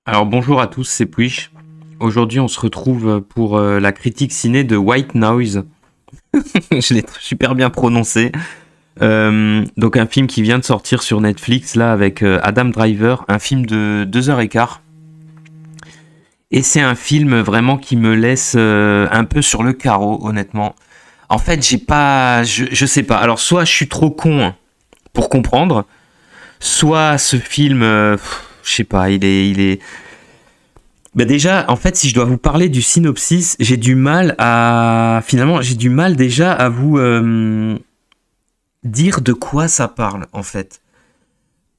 Alors bonjour à tous, c'est Puish. Aujourd'hui on se retrouve pour la critique ciné de White Noise. Je l'ai super bien prononcé. Donc un film qui vient de sortir sur Netflix là avec Adam Driver, un film de 2h15. Et c'est un film vraiment qui me laisse un peu sur le carreau, honnêtement. En fait, j'ai pas... Je sais pas. Alors soit je suis trop con pour comprendre, soit ce film... je sais pas, il est... Bah déjà, en fait, si je dois vous parler du synopsis, j'ai du mal à... Finalement, j'ai du mal déjà à vous dire de quoi ça parle, en fait.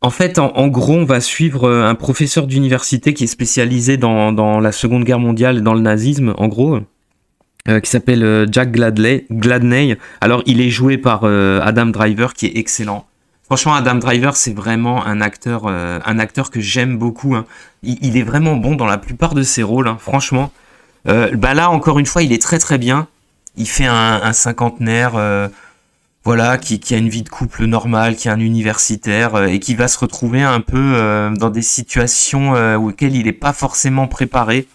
En gros, on va suivre un professeur d'université qui est spécialisé dans la Seconde Guerre mondiale et dans le nazisme, en gros, qui s'appelle Jack Gladney. Alors, il est joué par Adam Driver, qui est excellent. Franchement, Adam Driver, c'est vraiment un acteur que j'aime beaucoup. Hein. Il est vraiment bon dans la plupart de ses rôles, hein, franchement. Bah là, encore une fois, il est très très bien. Il fait un cinquantenaire, voilà, qui a une vie de couple normale, qui est un universitaire et qui va se retrouver un peu dans des situations auxquelles il n'est pas forcément préparé.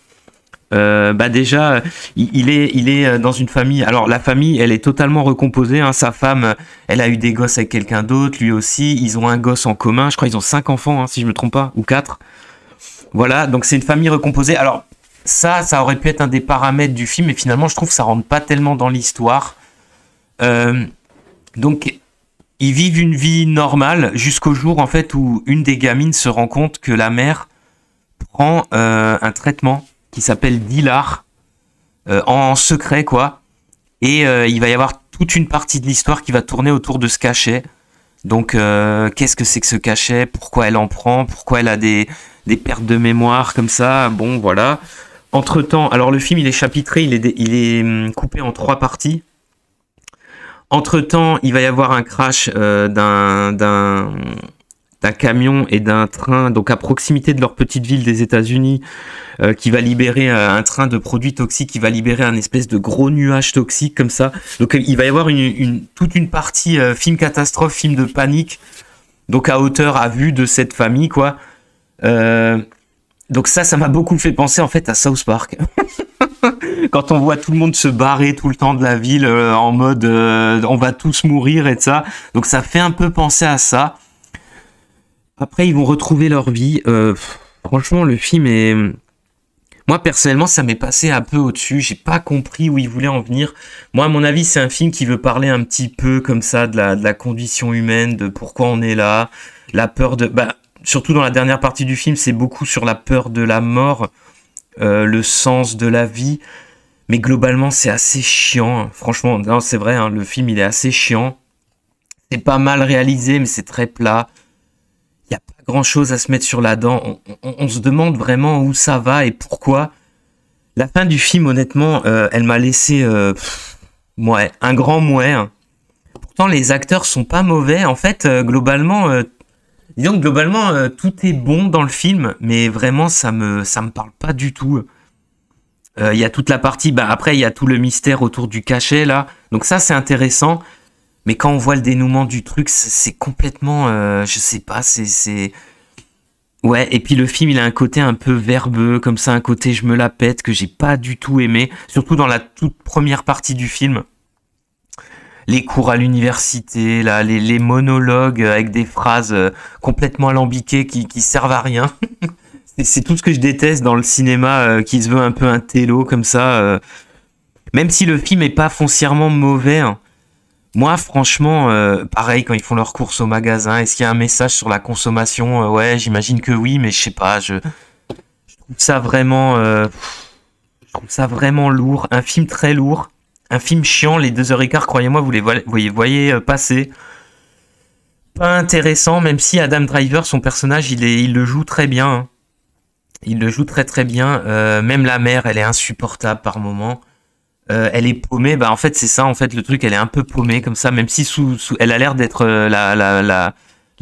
Bah déjà, il est dans une famille. Alors la famille, elle est totalement recomposée. Hein. Sa femme, elle a eu des gosses avec quelqu'un d'autre, lui aussi. Ils ont un gosse en commun. Je crois qu'ils ont 5 enfants, hein, si je me trompe pas, ou 4. Voilà, donc c'est une famille recomposée. Alors ça aurait pu être un des paramètres du film, mais finalement, je trouve que ça rentre pas tellement dans l'histoire. Euh, donc ils vivent une vie normale jusqu'au jour en fait où une des gamines se rend compte que la mère prend un traitement qui s'appelle Dilar en secret quoi. Et il va y avoir toute une partie de l'histoire qui va tourner autour de ce cachet. Donc qu'est-ce que c'est que ce cachet? Pourquoi elle en prend? Pourquoi elle a des pertes de mémoire comme ça? Bon voilà. Entre-temps, alors le film il est chapitré, il est coupé en 3 parties. Entre-temps, il va y avoir un crash d'un camion et d'un train, donc à proximité de leur petite ville des États-Unis, qui va libérer un train de produits toxiques, qui va libérer un espèce de gros nuage toxique comme ça. Donc il va y avoir toute une partie film catastrophe, film de panique, donc à hauteur, à vue de cette famille, quoi. Donc ça m'a beaucoup fait penser en fait à South Park. Quand on voit tout le monde se barrer tout le temps de la ville en mode on va tous mourir et de ça. Donc ça fait un peu penser à ça. Après, ils vont retrouver leur vie. Franchement, le film est... Moi, personnellement, ça m'est passé un peu au-dessus. J'ai pas compris où il voulait en venir. Moi, à mon avis, c'est un film qui veut parler un petit peu comme ça de la condition humaine, de pourquoi on est là, la peur de... Bah, surtout dans la dernière partie du film, c'est beaucoup sur la peur de la mort, le sens de la vie. Mais globalement, c'est assez chiant. Hein. Franchement, non, c'est vrai, hein, le film, il est assez chiant. C'est pas mal réalisé, mais c'est très plat. Il n'y a pas grand chose à se mettre sur la dent. On se demande vraiment où ça va et pourquoi. La fin du film, honnêtement, elle m'a laissé ouais, un grand mouet. Hein. Pourtant, les acteurs sont pas mauvais. En fait, globalement, disons que globalement, tout est bon dans le film, mais vraiment, ça me parle pas du tout. Il y a toute la partie, bah après, il y a tout le mystère autour du cachet, là. Donc ça, c'est intéressant. Mais quand on voit le dénouement du truc, c'est complètement... je sais pas, c'est... Ouais, et puis le film, il a un côté un peu verbeux, comme ça, un côté je me la pète, que j'ai pas du tout aimé. Surtout dans la toute première partie du film. Les cours à l'université, là, les monologues avec des phrases complètement alambiquées qui servent à rien. C'est tout ce que je déteste dans le cinéma qui se veut un peu un télo, comme ça. Même si le film est pas foncièrement mauvais... Hein. Moi, franchement, pareil, quand ils font leurs courses au magasin, est-ce qu'il y a un message sur la consommation? Ouais, j'imagine que oui, mais je sais pas, je trouve ça vraiment, je trouve ça vraiment lourd. Un film très lourd, un film chiant, les 2h15, croyez-moi, vous les voyez passer. Pas intéressant, même si Adam Driver, son personnage, il le joue très bien. Hein. Il le joue très très bien. Même la mère, elle est insupportable par moments. Elle est paumée, bah en fait c'est ça, en fait le truc, elle est un peu paumée comme ça, même si elle a l'air d'être la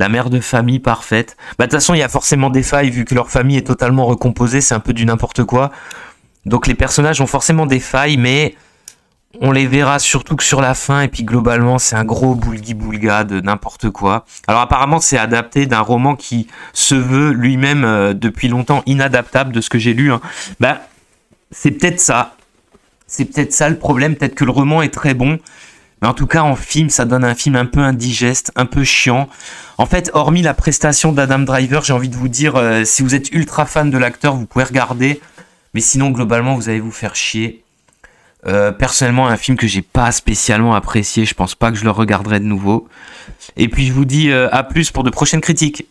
mère de famille parfaite. Bah de toute façon il y a forcément des failles vu que leur famille est totalement recomposée, c'est un peu du n'importe quoi. Donc les personnages ont forcément des failles, mais On les verra surtout que sur la fin, et puis globalement, c'est un gros boulgui-boulga de n'importe quoi. Alors apparemment, c'est adapté d'un roman qui se veut lui-même depuis longtemps inadaptable de ce que j'ai lu. Hein. Bah, c'est peut-être ça. C'est peut-être ça le problème. Peut-être que le roman est très bon. Mais en tout cas, en film, ça donne un film un peu indigeste, un peu chiant. En fait, hormis la prestation d'Adam Driver, j'ai envie de vous dire, si vous êtes ultra fan de l'acteur, vous pouvez regarder. Mais sinon, globalement, vous allez vous faire chier. Personnellement, un film que j'ai pas spécialement apprécié, je pense pas que je le regarderai de nouveau. Et puis je vous dis à plus pour de prochaines critiques.